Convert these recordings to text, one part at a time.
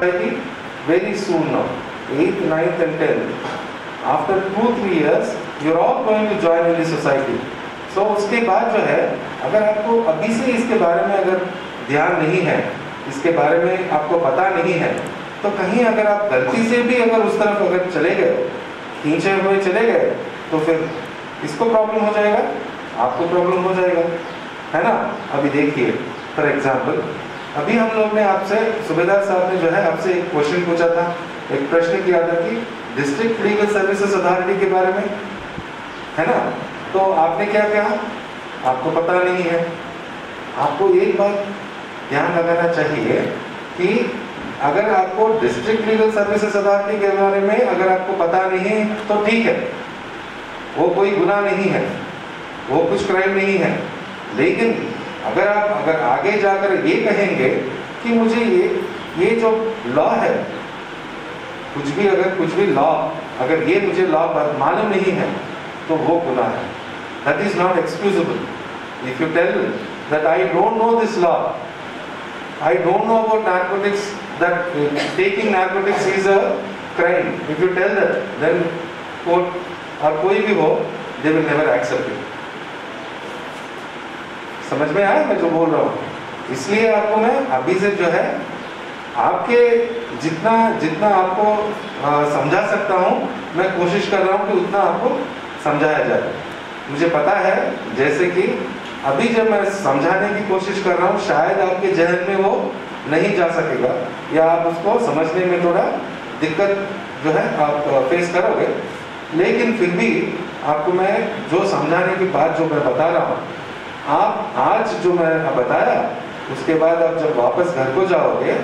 very soon now, 8th, 9th and 10th. After 2-3 years, you're all going to join in the society. So उसके बाद जो है, अगर आपको अभी से इसके बारे में अगर ध्यान नहीं है, इसके बारे में आपको पता नहीं है, तो कहीं अगर आप गलती से भी अगर उस तरफ अगर चले गए, खींचे हुए चले गए, तो फिर इसको प्रॉब्लम हो जाएगा, आपको प्रॉब्लम हो जाएगा, है ना। अभी देखिए, फॉर एग्जाम्पल, अभी हम लोग ने आपसे, सुबेदार साहब ने जो है आपसे एक क्वेश्चन पूछा था, एक प्रश्न किया था कि डिस्ट्रिक्ट लीगल सर्विसेज अथॉरिटी के बारे में, है ना। तो आपने क्या कहा, आपको पता नहीं है। आपको एक बात ध्यान लगाना चाहिए कि अगर आपको डिस्ट्रिक्ट लीगल सर्विसेज अथॉरिटी के बारे में अगर आपको पता नहीं तो ठीक है, वो कोई गुनाह नहीं है, वो कुछ क्राइम नहीं है। लेकिन अगर आप अगर आगे जाकर ये कहेंगे कि मुझे ये जो लॉ है, कुछ भी लॉ, अगर ये मुझे लॉ मालूम नहीं है, तो वो गुनाह है। That is not excusable. If you tell that I don't know this law, I don't know about narcotics, that taking narcotics is a crime. If you tell that, then court और कोई भी हो, they will never accept it. समझ में आया मैं जो बोल रहा हूँ? इसलिए आपको मैं अभी से जो है आपके जितना आपको समझा सकता हूँ, मैं कोशिश कर रहा हूँ कि उतना आपको समझाया जाए। मुझे पता है जैसे कि अभी जब मैं समझाने की कोशिश कर रहा हूँ, शायद आपके जहन में वो नहीं जा सकेगा, या आप उसको समझने में थोड़ा दिक्कत जो है आप फेस करोगे। लेकिन फिर भी आपको मैं जो समझाने की बात जो मैं बता रहा हूँ, आप आज जो मैं बताया, उसके बाद आप जब वापस घर को जाओगे,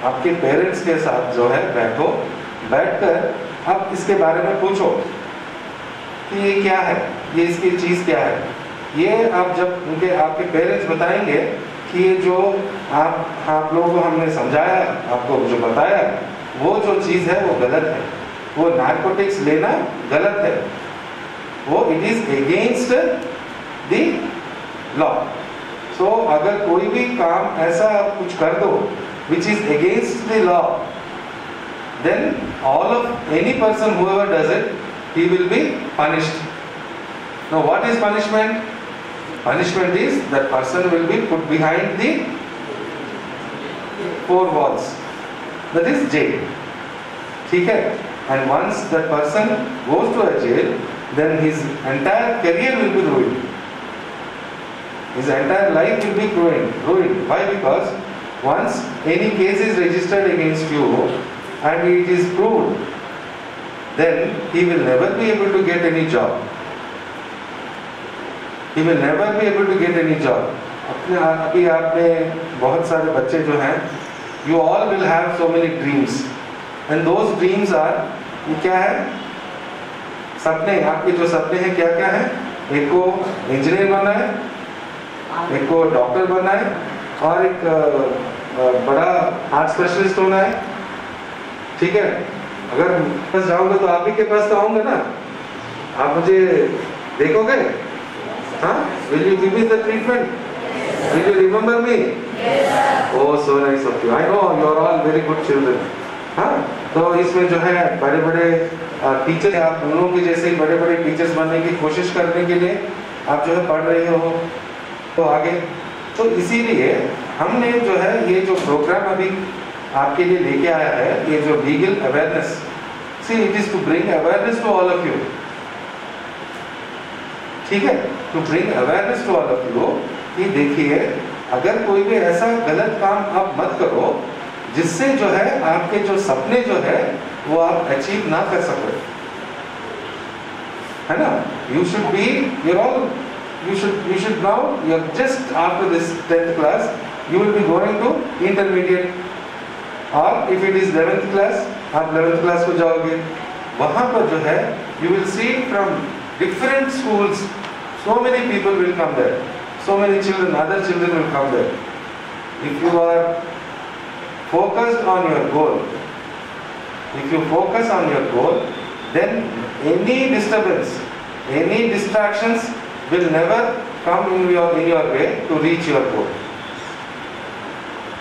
आपके पेरेंट्स के साथ जो है बैठकर आप इसके बारे में पूछो कि ये क्या है, ये इसकी चीज़ क्या है। ये आप जब आपके पेरेंट्स बताएंगे कि ये जो आप लोगों को हमने समझाया, आपको जो बताया, वो जो चीज़ है वो गलत है, वो नारकोटिक्स लेना गलत है, वो it is against the law. So अगर कोई भी काम ऐसा आप कुछ कर दो which is against the law, then all of any person whoever does it, he will be punished. Now what is punishment? Punishment is that person will be put behind the 4 walls, that is jail. ठीक है? And once that person goes to a jail, then his entire career will be ruined. His entire life will be ruined. Why? Because once any case is registered against you and it is proved, then he will never be able to get any job. He will never be able to get any job. अभी आपने बहुत सारे बच्चे जो हैं, you all will have so many dreams, and those dreams are, ये क्या है? सपने, आपके जो सपने हैं क्या क्या है? एक को इंजीनियर बनना है, एक को डॉक्टर बनना है, और एक बड़ा हार्ट स्पेशलिस्ट होना है। ठीक है? अगर बस जाऊंगा तो आप ही के पास तो आऊंगा ना, आप मुझे देखोगे? हाँ? Will you give me the treatment? Will you remember me? Yes, sir. Oh, so nice of you. I know you are all very good children. हाँ? तो इसमें जो है बड़े बड़े टीचर, आप दोनों के जैसे ही बड़े बड़े टीचर्स बनने की कोशिश करने के लिए आप जो है पढ़ रहे हो तो आगे। तो इसीलिए हमने जो है ये जो प्रोग्राम अभी आपके लिए लेके आया है, ये जो legal awareness, see it is to bring awareness to all of you. ठीक है? To bring awareness to all of you कि देखिए, अगर कोई भी ऐसा गलत काम आप मत करो जिससे जो है आपके जो सपने जो है वो आप अचीव ना कर सको, है ना। You should be, you should now, you're just after this 10th class, you will be going to intermediate, or if it is 11th class, आप 11th class को जाओगे, वहाँ पर जो है you will see from different schools, so many people will come there, so many children, other children will come there. If you are focused on your goal, if you focus on your goal, then any disturbance, any distractions will never come in your way to reach your goal.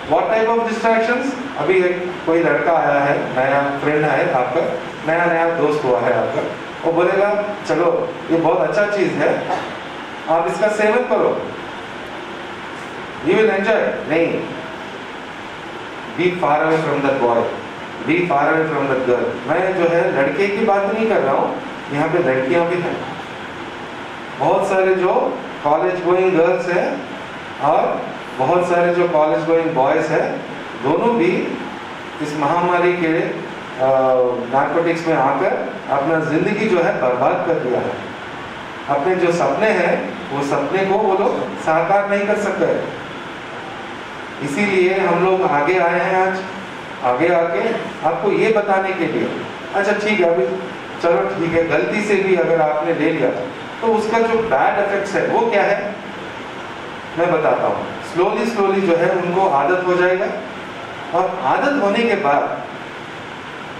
What type of distractions? अभी एक कोई लड़का आया है, नया friend है आपका, नया नया दोस्त हुआ है आपका, वो बोलेगा चलो ये बहुत अच्छा चीज है, आप इसका सेवन करो, यू विल एंजॉय। नहीं, be far away from that boy, be far away from that girl. मैं जो है लड़के की बात नहीं कर रहा हूँ, यहाँ पे लड़कियां भी हैं, बहुत सारे जो कॉलेज गोइंग गर्ल्स हैं और बहुत सारे जो कॉलेज गोइंग बॉयज हैं, दोनों भी इस महामारी के नार्कोटिक्स में आकर अपना जिंदगी जो है बर्बाद कर दिया है। अपने जो सपने हैं वो सपने को वो लोग साकार नहीं कर सकते। इसीलिए हम लोग आगे आए हैं आज, आगे आके आपको ये बताने के लिए। अच्छा ठीक है, अभी चलो ठीक है, गलती से भी अगर आपने ले लिया तो उसका जो बैड इफेक्ट्स है वो क्या है मैं बताता हूँ। स्लोली स्लोली जो है उनको आदत हो जाएगा, और आदत होने के बाद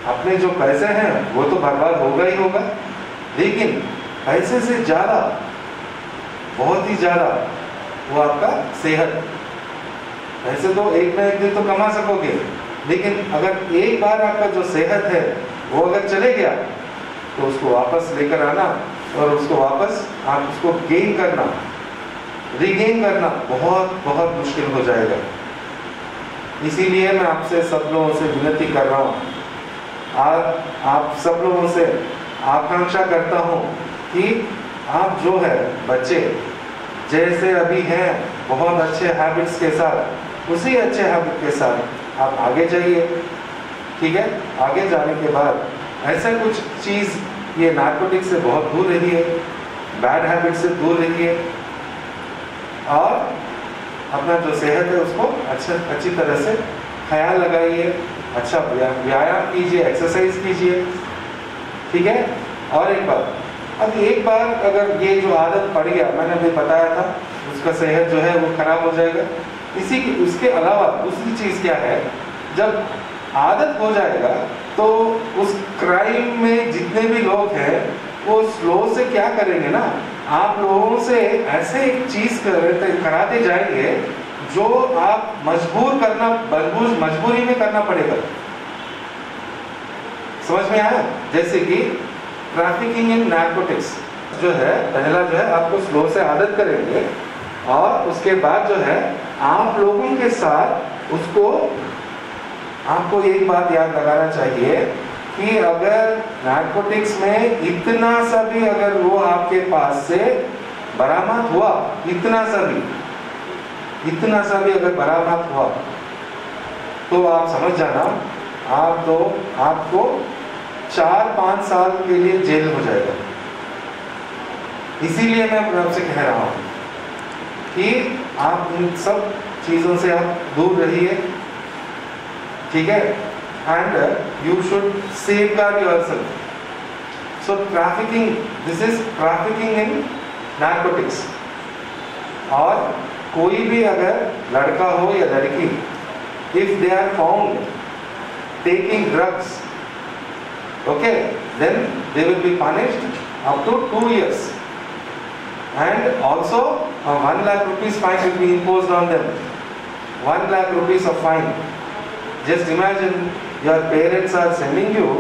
अपने जो पैसे हैं वो तो बर्बाद होगा ही होगा, लेकिन पैसे से ज़्यादा, बहुत ही ज़्यादा वो आपका सेहत। पैसे तो एक ना एक दिन तो कमा सकोगे, लेकिन अगर एक बार आपका जो सेहत है वो अगर चले गया तो उसको वापस लेकर आना और उसको वापस आप उसको गेन करना, रिगेन करना बहुत बहुत मुश्किल हो जाएगा। इसीलिए मैं आपसे सब लोगों से विनती कर रहा हूँ, आप सब लोगों से आकांक्षा करता हूँ कि आप जो है बच्चे जैसे अभी हैं बहुत अच्छे हैबिट्स के साथ, उसी अच्छे हैबिट के साथ आप आगे जाइए। ठीक है, आगे जाने के बाद ऐसा कुछ चीज़, ये नार्कोटिक से बहुत दूर रहिए, बैड हैबिट से दूर रहिए, और अपना जो सेहत है उसको अच्छी तरह से ख्याल लगाइए, अच्छा व्यायाम कीजिए, एक्सरसाइज कीजिए। ठीक है, और एक बात, अब एक बार अगर ये जो आदत पड़ गया, मैंने अभी बताया था, उसका सेहत जो है वो खराब हो जाएगा। उसके अलावा दूसरी चीज़ क्या है, जब आदत हो जाएगा तो उस क्राइम में जितने भी लोग हैं वो स्लो से क्या करेंगे ना, आप लोगों से ऐसे एक चीज़ कराते जाएंगे जो आप मजबूरी में करना पड़ेगा। समझ में आया? जैसे कि ट्रैफिकिंग इन नार्कोटिक्स जो है, पहला जो है आपको स्लो से आदत करेंगे, और उसके बाद जो है आप लोगों के साथ उसको, आपको एक बात याद लगाना चाहिए कि अगर नार्कोटिक्स में इतना सा भी अगर वो आपके पास से बरामद हुआ, इतना सा भी अगर बरामद हुआ, तो आप समझ जाना आपको 4-5 साल के लिए जेल हो जाएगा। इसीलिए मैं आपसे कह रहा हूँ कि आप इन सब चीज़ों से आप दूर रहिए। ठीक है, and you should safeguard yourself. So trafficking, this is trafficking in narcotics. और कोई भी अगर लड़का हो या लड़की, if they are found taking drugs, okay, then they will be punished up to 2 years, and also a 1 lakh rupees fine will be imposed on them. 1 lakh rupees of fine. Just imagine your parents are sending you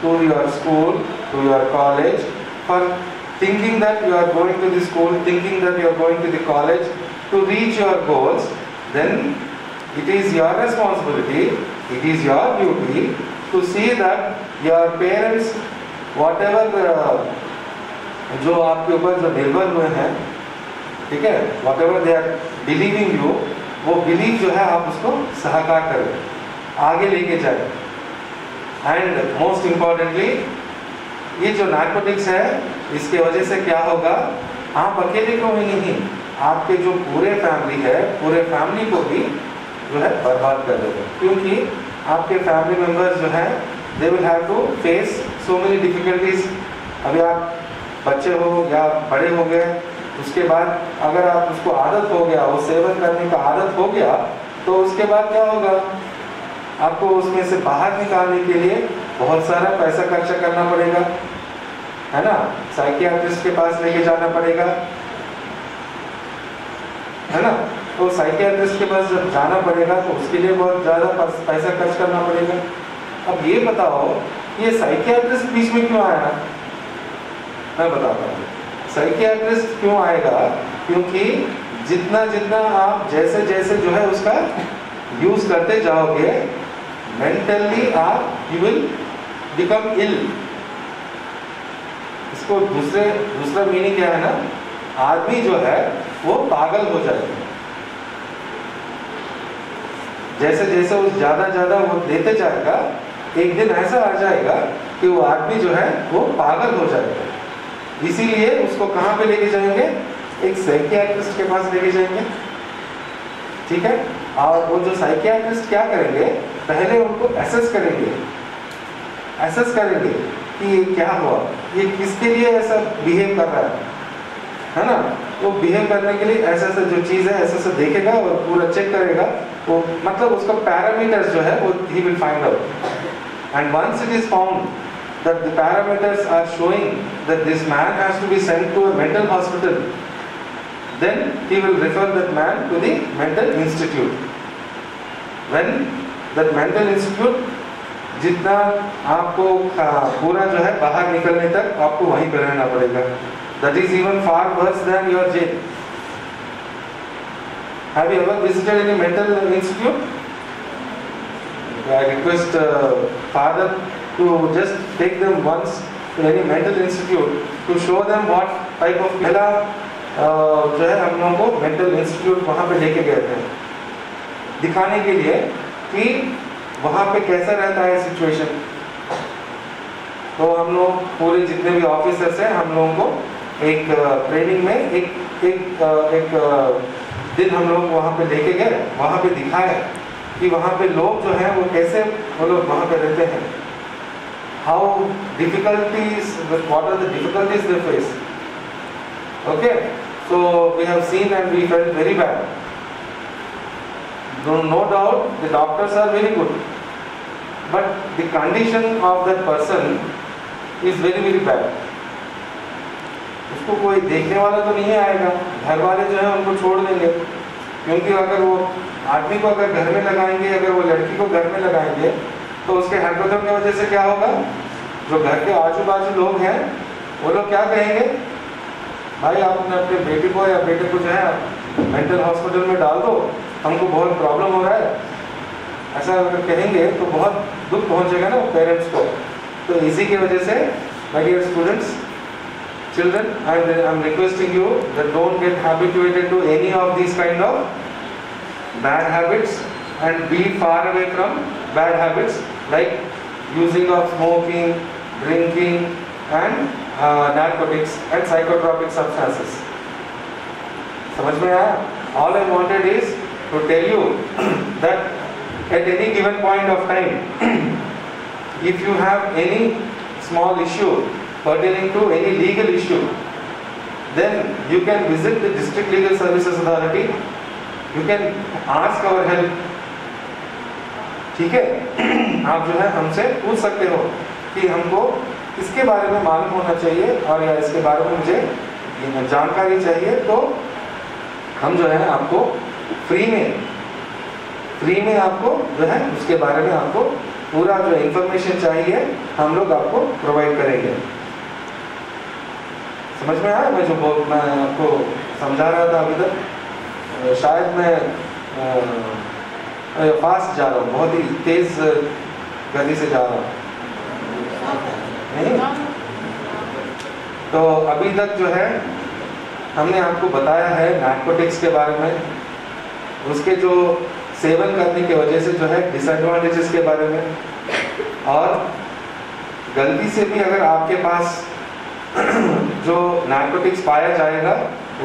to your school, to your college, for thinking that you are going to the school, thinking that you are going to the college to reach your goals. Then it is your responsibility, it is your duty to see that your parents, whatever जो आपके ऊपर जो निर्भर हुए हैं, ठीक है, whatever they are believing you, वो बिलीव जो है आप उसको साकार करें, आगे लेके जाए। एंड मोस्ट इम्पॉर्टेंटली, ये जो नार्कोटिक्स है, इसके वजह से क्या होगा, आप अकेले को ही नहीं, आपके जो पूरे फैमिली है, पूरे फैमिली को भी जो है बर्बाद कर देगा, क्योंकि आपके फैमिली मेम्बर्स जो है they will have to face so many difficulties. अभी आप बच्चे हो या बड़े हो गए, उसके बाद अगर आप उसको आदत हो गया, वो सेवन करने का आदत हो गया, तो उसके बाद क्या होगा, आपको उसमें से बाहर निकालने के लिए बहुत सारा पैसा खर्चा करना पड़ेगा, है ना, साइकियाट्रिस्ट के पास लेके जाना पड़ेगा, है ना, तो साइकियाट्रिस्ट के पास जब जाना पड़ेगा तो उसके लिए बहुत ज़्यादा पैसा खर्च करना पड़ेगा। अब ये बताओ ये साइकियाट्रिस्ट बीच में क्यों आया? मैं बताता हूँ साइकियाट्रिस्ट क्यों आएगा, क्योंकि जितना जितना आप जैसे जैसे जो है उसका यूज करते जाओगे मेंटली आप यू विल बिकम इल। इसको दूसरा मीनिंग क्या है ना, आदमी जो है वो पागल हो जाएगा। जैसे जैसे वो ज्यादा वो देते जाएगा एक दिन ऐसा आ जाएगा कि वो आदमी जो है वो पागल हो जाएगा। इसीलिए उसको कहाँ पे लेके जाएंगे? एक साइकियाट्रिस्ट के पास लेके जाएंगे, ठीक है। और वो जो साइकियाट्रिस्ट क्या करेंगे, पहले उनको एसेस करेंगे कि ये क्या हुआ, ये किसके लिए ऐसा बिहेव कर रहा है ना। वो बिहेव करने के लिए ऐसा जो चीज़ है ऐसा देखेगा और पूरा चेक करेगा। वो मतलब उसका पैरामीटर्स जो है वो he will find out, and once it is found that the parameters are showing that this man has to be sent to a mental hospital, then he will refer that man to the mental institute. When that mental institute, जितना आपको पूरा जो है बाहर निकलने तक आपको वहीं पर रहना पड़ेगा. That is even far worse than your jail. Have you ever visited any mental institute? I request father to just take them once to any mental institute to show them what type of पहला जो है हम लोगों को mental institute वहाँ पे लेके गए थे दिखाने के लिए कि वहाँ पे कैसा रहता है सिचुएशन. तो हम लोग पूरे जितने भी ऑफिसर्स हैं हम लोगों को एक ट्रेनिंग में एक दिन हम लोग वहाँ पे लेके गए, वहाँ पे दिखाया कि वहाँ पे लोग जो हैं वो कैसे वो लोग वहाँ पे रहते हैं. How difficulties, what are the difficulties they face? Okay, so we have seen and we felt very bad. No doubt the doctors are very good, but the condition of that person is very very bad. उसको कोई देखने वाला तो नहीं आएगा, घर वाले जो है उनको छोड़ देंगे, क्योंकि अगर वो आदमी को अगर घर में लगाएंगे, अगर वो लड़की को घर में लगाएंगे तो उसके हरकतों की वजह से क्या होगा, जो घर के आजू बाजू लोग हैं वो लोग क्या कहेंगे, भाई आपने अपने बेटी को या बेटे को जो है मेंटल हॉस्पिटल में डाल दो, हमको बहुत प्रॉब्लम हो रहा है. ऐसा अगर कहेंगे तो बहुत दुख पहुंचेगा ना पेरेंट्स को. तो इसी की वजह से my dear students, children, I'm requesting you that don't get habituated to any of these kind of bad habits and be far away from bad habits like using of smoking, drinking and narcotics and psychotropic substances. समझ में आया? All I wanted is to tell you that at any given point of time, if you have any small issue pertaining to any legal issue, then you can visit the District Legal Services Authority. You can ask our help. ठीक है, आप जो है हमसे पूछ सकते हो कि हमको इसके बारे में मालूम होना चाहिए और या इसके बारे में मुझे जानकारी चाहिए, तो हम जो है आपको फ्री में आपको जो है उसके बारे में आपको पूरा जो इंफॉर्मेशन चाहिए हम लोग आपको प्रोवाइड करेंगे. समझ में आया? मैं आपको समझा रहा था अभी तक, शायद मैं फास्ट जा रहा हूँ, बहुत ही तेज गति से जा रहा हूँ नहीं? तो अभी तक जो है हमने आपको बताया है नार्कोटिक्स के बारे में, उसके जो सेवन करने की वजह से जो है डिसएडवांटेजेस के बारे में, और गलती से भी अगर आपके पास जो नार्कोटिक्स पाया जाएगा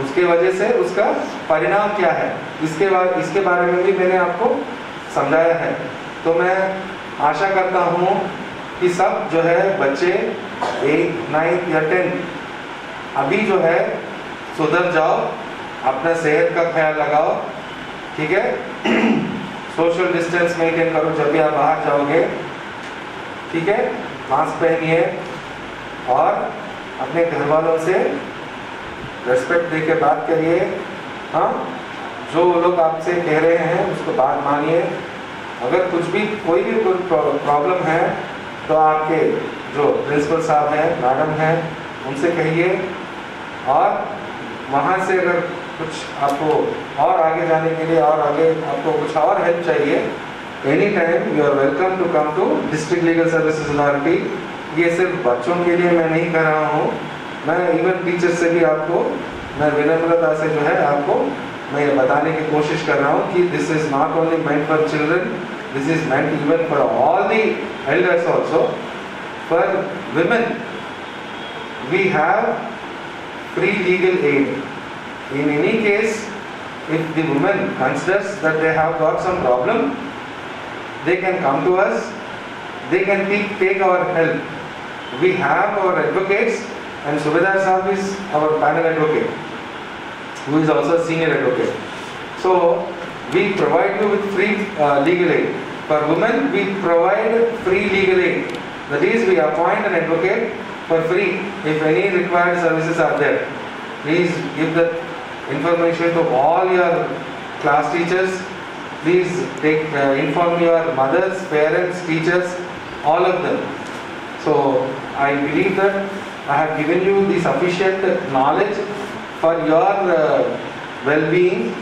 उसके वजह से उसका परिणाम क्या है, इसके बारे में भी मैंने आपको समझाया है. तो मैं आशा करता हूँ कि सब जो है बच्चे 8, 9 या 10 अभी जो है सुधर जाओ, अपना सेहत का ख्याल लगाओ, ठीक है. सोशल डिस्टेंस मेंटेन करो जब भी आप बाहर जाओगे, ठीक है. मास्क पहनिए और अपने घर वालों से रेस्पेक्ट दे के बात करिए. हाँ, जो लोग आपसे कह रहे हैं उसको बात मानिए। अगर कुछ भी कोई भी प्रॉब्लम है तो आपके जो प्रिंसिपल साहब हैं, मैडम हैं, उनसे कहिए। और वहाँ से अगर कुछ आपको और आगे जाने के लिए और आगे आपको कुछ और हेल्प चाहिए, any time you are welcome to come to district legal services authority. ये सिर्फ बच्चों के लिए मैं नहीं कर रहा हूँ, मैं इवन टीचर से भी आपको मैं विनम्रता से जो है आपको मैं ये बताने की कोशिश कर रहा हूँ कि this is not only meant for children, this is meant even for all the elders also. For women we have free legal aid. In any case, if the woman considers that they have got some problem, they can come to us, they can take our help. We have our advocates, and Subedar Sahab is our panel advocate, who is also a senior advocate. So, we provide you with free legal aid. For women, we provide free legal aid. That is, we appoint an advocate for free if any required services are there. Please give the information to all your class teachers. Please inform your mothers, parents, teachers, all of them. So I believe that I have given you the sufficient knowledge for your well-being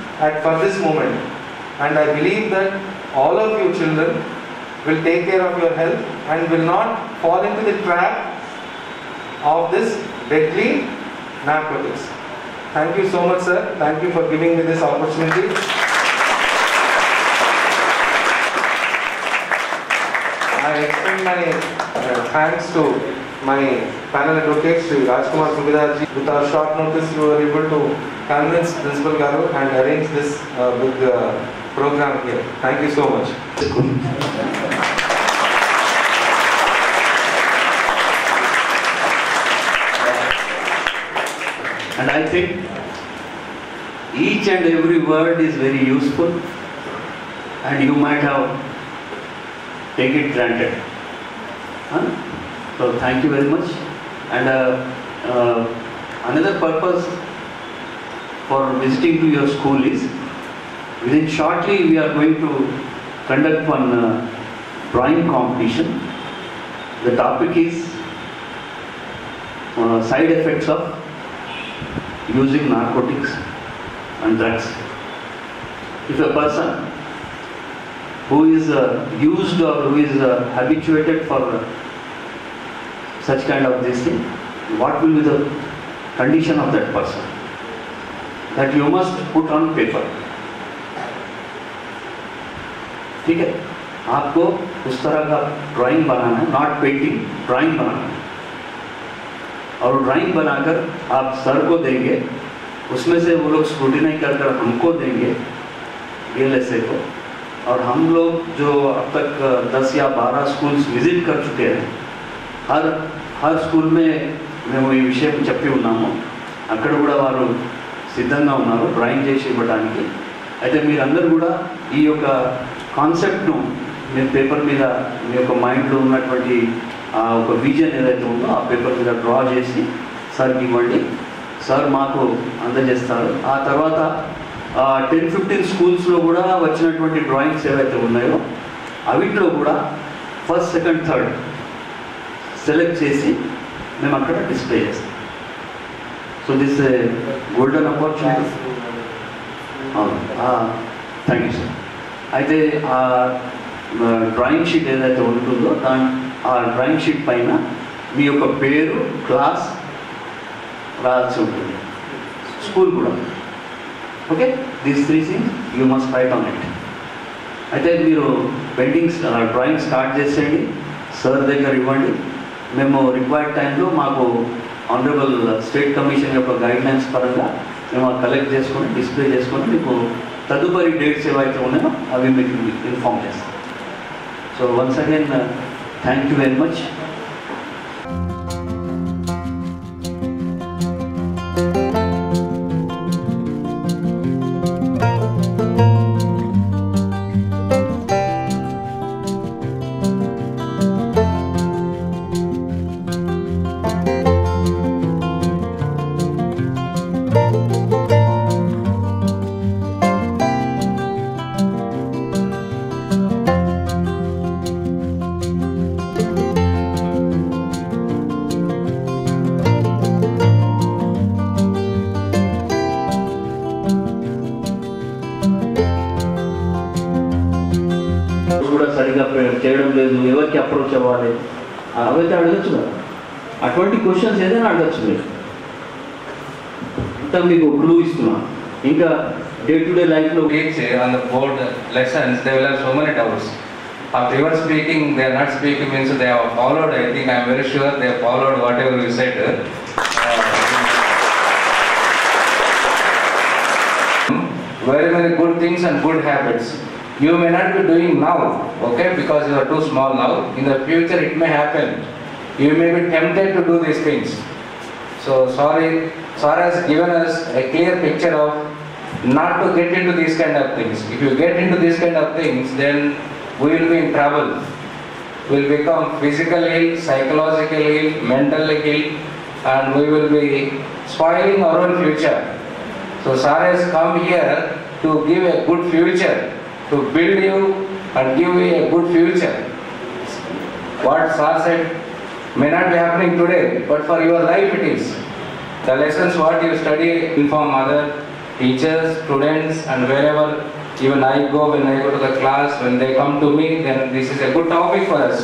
for this moment, and I believe that all of you children will take care of your health and will not fall into the trap of this deadly narcotics. Thank you so much, sir. Thank you for giving me this opportunity. I extend my thanks to my panel advocates, Sri Rajkumar Subedar ji. With our short notice, you were able to convince Principal Garu and arrange this big program here. Thank you so much. And I think each and every word is very useful, and you might have taken it granted. So thank you very much. And another purpose for visiting to your school is, within shortly we are going to conduct one drawing competition. The topic is side effects of using narcotics and drugs. If a person who is used or who is habituated for such kind of this thing, what will be the condition of that person? That you must put on paper. ठीक है, आपको उस तरह का drawing बनाना है, not painting, drawing बनाना है। और drawing बनाकर आप सर को देंगे, उसमें से वो लोग स्क्रूटिनाइज कर कर हमको देंगे, DLSA को। और हम लोग जो अब तक 10 या 12 स्कूल्स विजिट कर चुके हैं, हर స్కూల్ మేము ఈ విషయం చెప్పి ఉన్నాము. అక్కడ కూడా వారు సిద్ధంగా ఉన్నారు డ్రాయింగ్ చేసి ఇవ్వడానికి. అయితే మీరందరూ కూడా ఈ యొక్క కాన్సెప్ట్ను మీరు పేపర్ మీద మీ యొక్క మైండ్లో ఉన్నటువంటి ఒక విజన్ ఏదైతే ఉందో ఆ పేపర్ మీద డ్రా చేసి సార్కి ఇవ్వండి. సార్ మాకు అందజేస్తారు. ఆ తర్వాత 10-15 స్కూల్స్లో కూడా వచ్చినటువంటి డ్రాయింగ్స్ ఏవైతే ఉన్నాయో అవిట్లో కూడా ఫస్ట్, సెకండ్, థర్డ్ సెలెక్ట్ చేసి మేము అక్కడ డిస్ప్లే చేస్తాం. So this golden opportunity. Thank you sir. అయితే ఆ డ్రాయింగ్ షీట్ ఏదైతే ఉంటుందో ఆ డ్రాయింగ్ షీట్ పైన మీ యొక్క పేరు, క్లాస్ రాయాల్సి ఉంటుంది. స్కూల్ కూడా okay. These 3 things you must right on it. అయితే మీరు పెయింటింగ్స్ డ్రాయింగ్ స్టార్ట్ చేసేయండి, సార్ దగ్గర ఇవ్వండి. మేము రిక్వైర్డ్ టైంలో మాకు ఆనరబుల్ స్టేట్ కమిషన్ యొక్క గైడ్లైన్స్ పరంగా మేము కలెక్ట్ చేసుకొని డిస్ప్లే చేసుకొని మీకు తదుపరి డేట్స్ ఏవైతే ఉన్నాయో అవి మీకు ఇన్ఫార్మ్ చేస్తాం. So once again thank you very much. చేయడం లేదు, ఎవరికి అప్రోచ్ అవ్వాలి అవైతే అడగచ్చు కదా. అటువంటి క్వశ్చన్స్ ఏదైనా అడగచ్చు మీరు. అంతా మీకు క్లూ ఇస్తున్నా. ఇంకా డే టు డే లైఫ్లో on the board lessons, they will have so many doubts. After you are speaking, they are not speaking means they have followed. I think I am very sure they have followed whatever you said. Very many good things and good habits. You may not be doing now, okay, because you are too small now. In the future, it may happen. You may be tempted to do these things. So Sir has given us a clear picture of not to get into these kind of things. If you get into these kind of things, then we will be in trouble. We will become physically ill, psychologically ill, mentally ill, and we will be spoiling our own future. So Sir has come here to give a good future, to build you and give you a good future. What Sir said may not be happening today, but for your life it is. The lessons what you study inform other teachers, students, and wherever, even I go, when I go to the class, when they come to me, then this is a good topic for us.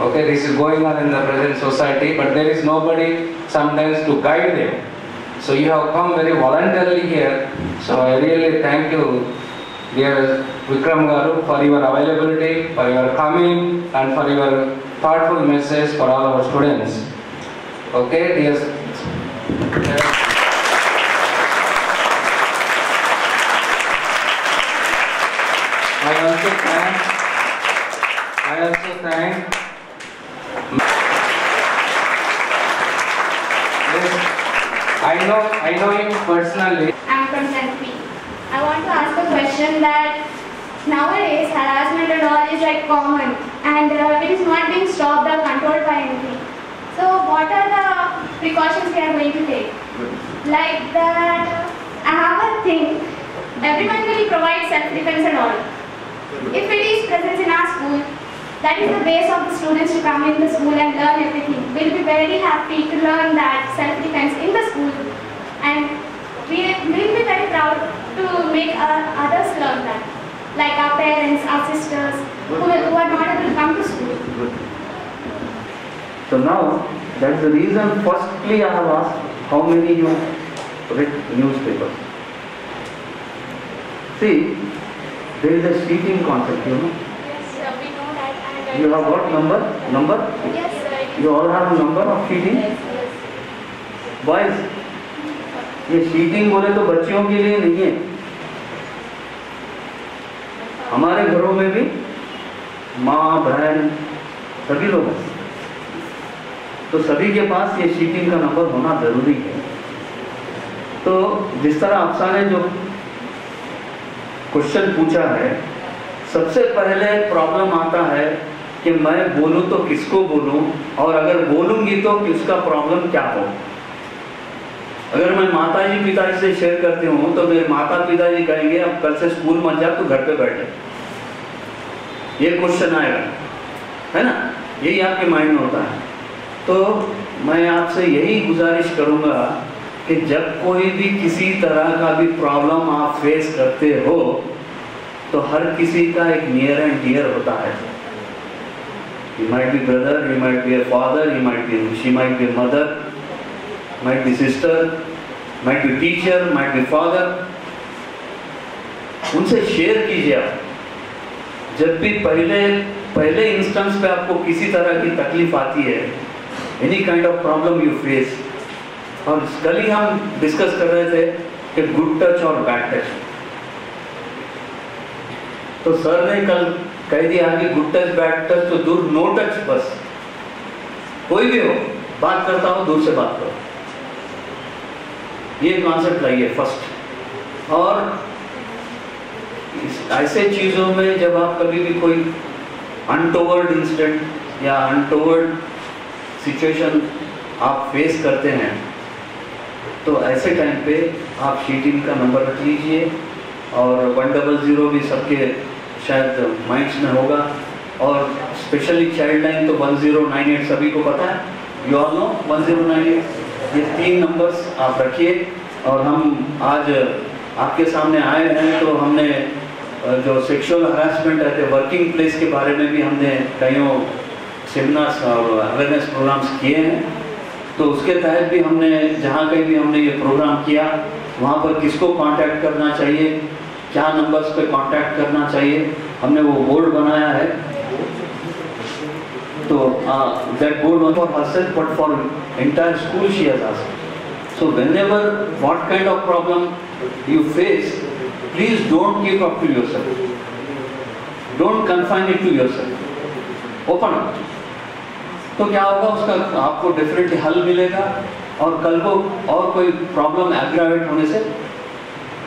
Okay, this is going on in the present society, but there is nobody sometimes to guide them. So you have come very voluntarily here. So I really thank you, dear Vikram Garu, for your availability, for your coming, and for your thoughtful message for all our students. Okay, dear. I also thank I know him personally. I am from St. I want to ask a question that nowadays harassment and all is like common, and it is not being stopped or controlled by anything. So what are the precautions we are going to take? Like that, I have a thing, everyone will provide self-defense and all. If it is present in our school, that is the base of the students to come in the school and learn everything. We'll be very happy to learn that self-defense in the school, and we will be very proud to make others learn that, like our parents, our sisters, who are not able to come to school. So now, that's the reason, firstly I have asked how many you read newspapers. See, there is a cheating concept, you know. Yes, we know that. And You have got number? Yes, sir. You all have a number of cheating? Yes. Boys, ये cheating बोले तो बच्चियों के लिए नहीं है. हमारे घरों में भी माँ बहन सभी लोग हैं, तो सभी के पास ये cheating का नंबर होना जरूरी है. तो जिस तरह अफसा ने जो क्वेश्चन पूछा है, सबसे पहले प्रॉब्लम आता है कि मैं बोलूं तो किसको बोलूं, और अगर बोलूंगी तो किसका प्रॉब्लम क्या हो. अगर मैं माताजी पिताजी से शेयर करती हूँ तो मेरे माता पिताजी कहेंगे अब कल से स्कूल मत जा, तू घर पे बैठे. ये क्वेश्चन आएगा, है ना, यही आपके माइंड में होता है. तो मैं आपसे यही गुजारिश करूँगा कि जब कोई भी किसी तरह का भी प्रॉब्लम आप फेस करते हो तो हर किसी का एक नियर एंड डियर होता है. He might be brother, he might be a father, she might be a mother, might be sister, might be teacher, might be father. उनसे शेयर कीजिए आप. जब भी पहले इंस्टेंस पे आपको किसी तरह की तकलीफ आती है, any kind of problem you face, और कल ही हम डिस्कस कर रहे थे कि गुड टच और बैड टच. तो सर ने कल कह दिया कि गुड टच बैड टच तो दूर, नो टच बस. कोई भी हो, बात करता हो दूर से बात करो. ये कॉन्सेप्ट लाइए फर्स्ट. और ऐसे चीज़ों में जब आप कभी भी कोई अनटोवर्ड इंसिडेंट या अनटोवर्ड सिचुएशन आप फेस करते हैं तो ऐसे टाइम पे आप चीटिंग का नंबर रख लीजिए. और 100 भी सबके शायद माइंड्स में होगा, और स्पेशली चाइल्ड लाइन तो 1098 सभी को पता है. You all know 1098. ये 3 नंबर्स आप रखिए. और हम आज आपके सामने आए हैं तो हमने जो सेक्सुअल हरासमेंट है वर्किंग प्लेस के बारे में भी हमने कईयों सेमिनार्स और अवेयरनेस प्रोग्राम्स किए हैं। तो उसके तहत भी हमने जहाँ कहीं भी हमने ये प्रोग्राम किया वहाँ पर किसको कांटेक्ट करना चाहिए, क्या नंबर्स पे कांटेक्ट करना चाहिए, हमने वो बोर्ड बनाया है। तो that board was for herself but for entire school she has asked. So whenever what kind of problem you face, please don't keep up to yourself. Don't confine it to yourself. Open up. तो क्या होगा, उसका आपको definitely हल मिलेगा और कल को और कोई प्रॉब्लम एग्रावेट होने से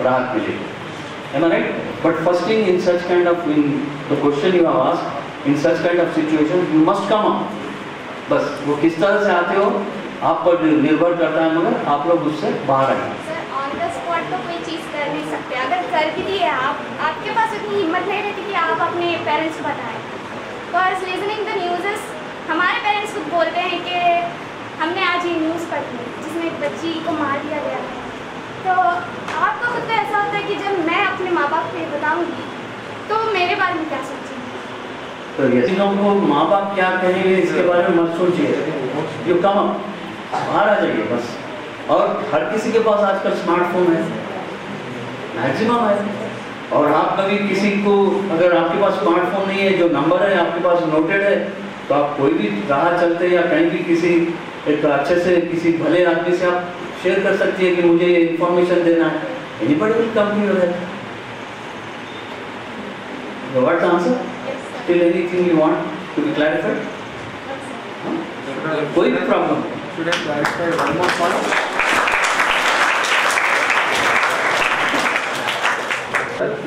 राहत मिलेगी। Am I right? But first thing in such kind of, in the question you have asked, in such kind of situation you must come up. बस वो किस तरह से आते हो आप पर निर्भर करता है, मगर आप लोग उससे बाहर आए। सर ऑन द स्पॉट तो कोई चीज़ कर नहीं सकते, अगर कर भी दिए आप, आपके पास इतनी हिम्मत नहीं रहती कि आप अपने पेरेंट्स को बताएं। बिकॉज लिसनिंग द न्यूज़, हमारे पेरेंट्स खुद बोलते हैं कि हमने आज ये न्यूज़ पढ़ी जिसमें एक बच्ची को मार दिया गया है। तो आपका खुद को ऐसा होता है कि जब मैं अपने माँ बाप को बताऊँगी तो मेरे बारे में क्या सोचेंगे। तो यदि लोगों को माँ बाप क्या कहेंगे इसके बारे में मत सोचिए, जो कम बाहर आ जाइए बस। और हर किसी के पास आजकल स्मार्टफोन है, मैक्सिमम है। और आप कभी किसी को, अगर आपके पास स्मार्टफोन नहीं है, जो नंबर है आपके पास नोटेड है, तो आप कोई भी राह चलते या कहीं भी किसी एक अच्छे से किसी भले आदमी से आप शेयर कर सकती है कि मुझे ये इन्फॉर्मेशन देना है। Anybody will come to your help. What the answer? Still anything you want to be clarified? कोई भी problem? Should I clarify one more point?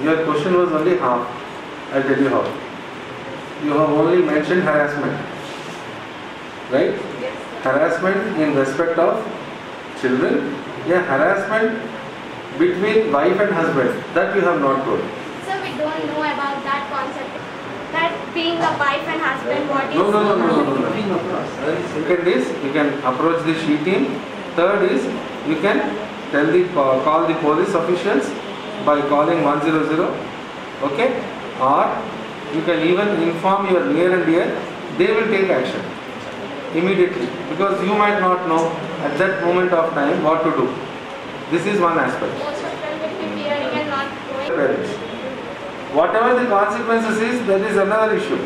Your question was only half. I'll tell you how. You have only mentioned harassment, right? Yes. Harassment in respect of children, yeah, harassment between wife and husband, that you have not told. So we don't know about that concept. That being a wife and husband, what is... No. Second is, you can approach the SHE team. Third is, you can call the police officials by calling 100, okay? Or you can even inform your near and dear, they will take action immediately, because you might not know at that moment of time what to do. This is one aspect. Most of them will be fearing and not going. Parents. Whatever the consequences is, that is another issue.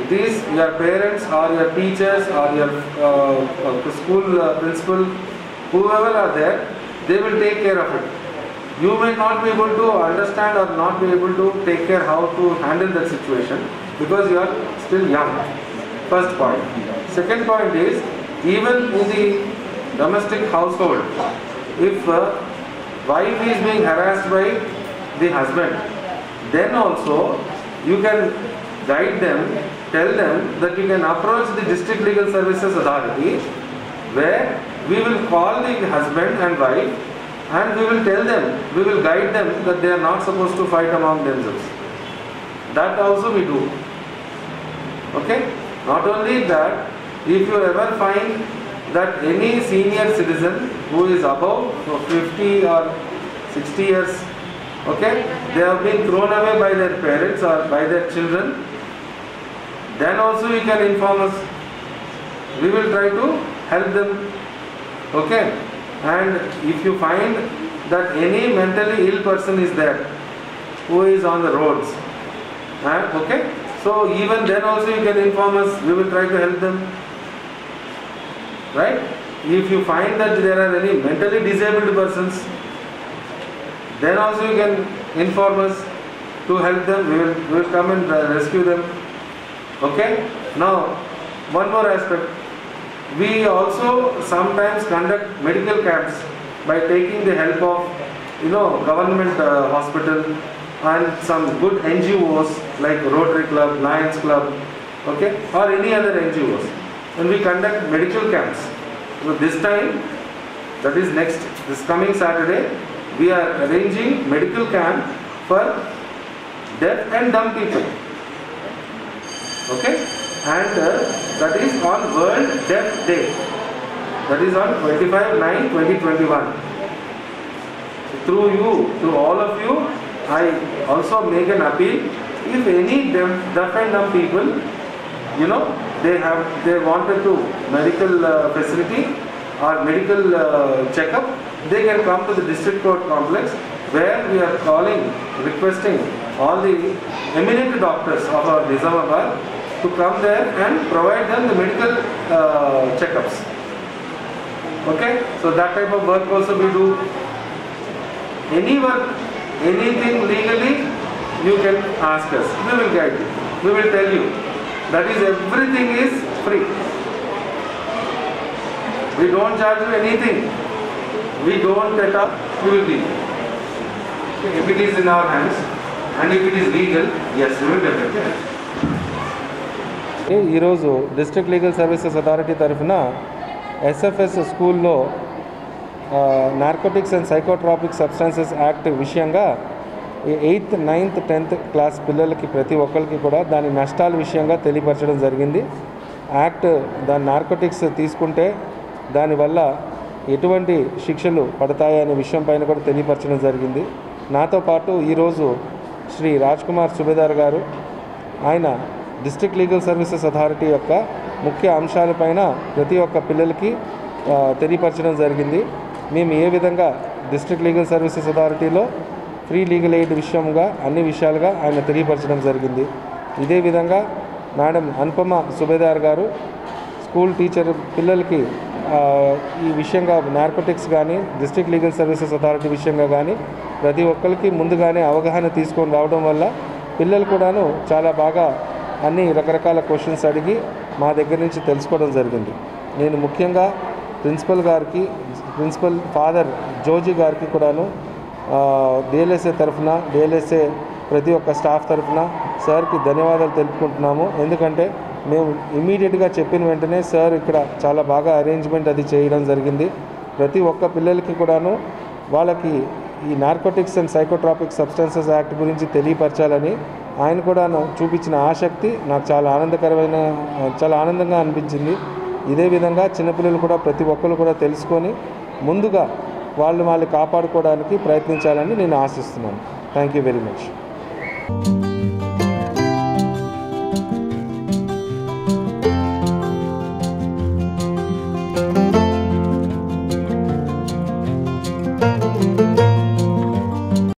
It is your parents or your teachers or your school principal, whoever are there, they will take care of it. You may not be able to understand or not be able to take care how to handle that situation because you are still young. First point. Second point is, even in the domestic household, if wife is being harassed by the husband, then also you can guide them, tell them that you can approach the District Legal Services Authority, where we will call the husband and wife and we will tell them, we will guide them that they are not supposed to fight among themselves. That also we do. Okay? Not only that, if you ever find that any senior citizen who is above 50 or 60 years, okay, they have been thrown away by their parents or by their children, then also you can inform us. We will try to help them, okay? And if you find that any mentally ill person is there who is on the roads, okay, so even then also you can inform us. We will try to help them, right? If you find that there are any mentally disabled persons, then also you can inform us to help them. We will come and rescue them. Okay? Now, one more aspect. We also sometimes conduct medical camps by taking the help of, government hospital and some good NGOs like Rotary Club, Lions Club, okay, or any other NGOs. And we conduct medical camps. So this time, that is this coming Saturday, we are arranging medical camp for deaf and dumb people. Okay? And that is on World Deaf Day. That is on 25/9/2021. Through you, through all of you, I also make an appeal, if any deaf and dumb people, they wanted to medical facility or medical checkup, they can come to the district court complex, where we are requesting all the eminent doctors of our Nizamabad to come there and provide them the medical checkups. Okay, so that type of work also we do. Any work, anything legally, you can ask us. We will guide you. We will tell you. That is, everything is free. We don't charge you anything. We don't set up. We will give you. If it is in our hands and if it is legal, yes, we will definitely help. ఈరోజు district legal services authority తరఫున SFS స్కూల్లో narcotics and psychotropic substances act విషయంగా 8th, 9th, 10th class పిల్లలకి ప్రతి ఒక్కరికి కూడా దాని నష్టాల విషయంగా తెలియపరచడం జరిగింది. యాక్ట్ దాని నార్కోటిక్స్ తీసుకుంటే దానివల్ల ఎటువంటి శిక్షలు పడతాయనే విషయం పైన కూడా తెలియపరచడం జరిగింది. నాతో పాటు ఈరోజు శ్రీ రాజ్ కుమార్ సుబేదార్ గారు, ఆయన డిస్ట్రిక్ట్ లీగల్ సర్వీసెస్ అథారిటీ యొక్క ముఖ్య అంశాలపైన ప్రతి ఒక్క పిల్లలకి తెలియపరచడం జరిగింది. మేము ఏ విధంగా డిస్ట్రిక్ట్ లీగల్ సర్వీసెస్ అథారిటీలో ఫ్రీ లీగల్ ఎయిడ్ విషయంగా అన్ని విషయాలుగా ఆయన తెలియపరచడం జరిగింది. ఇదే విధంగా మేడం అనుపమ సుబేదార్ గారు స్కూల్ టీచర్ పిల్లలకి ఈ విషయంగా నార్కోటిక్స్ కానీ డిస్ట్రిక్ట్ లీగల్ సర్వీసెస్ అథారిటీ విషయంగా కానీ ప్రతి ఒక్కరికి ముందుగానే అవగాహన తీసుకొని రావడం వల్ల పిల్లలు కూడాను చాలా బాగా అన్ని రకరకాల క్వశ్చన్స్ అడిగి మా దగ్గర నుంచి తెలుసుకోవడం జరిగింది. నేను ముఖ్యంగా ప్రిన్సిపల్ ఫాదర్ జోజీ గారికి కూడాను డిఎల్ఎస్ఏ తరఫున డిఎల్ఎస్ఏ ప్రతి ఒక్క స్టాఫ్ తరఫున సార్కి ధన్యవాదాలు తెలుపుకుంటున్నాము. ఎందుకంటే మేము ఇమీడియట్గా చెప్పిన వెంటనే సార్ ఇక్కడ చాలా బాగా అరేంజ్మెంట్ అది చేయడం జరిగింది. ప్రతి ఒక్క పిల్లలకి కూడాను వాళ్ళకి ఈ narcotics and psychotropic substances act గురించి తెలియపరచాలని ఆయన కూడా చూపించిన ఆసక్తి నాకు చాలా ఆనందంగా అనిపించింది. ఇదే విధంగా చిన్నపిల్లలు కూడా ప్రతి ఒక్కరు కూడా తెలుసుకొని ముందుగా వాళ్ళు కాపాడుకోవడానికి ప్రయత్నించాలని నేను ఆశిస్తున్నాను. Thank you very much.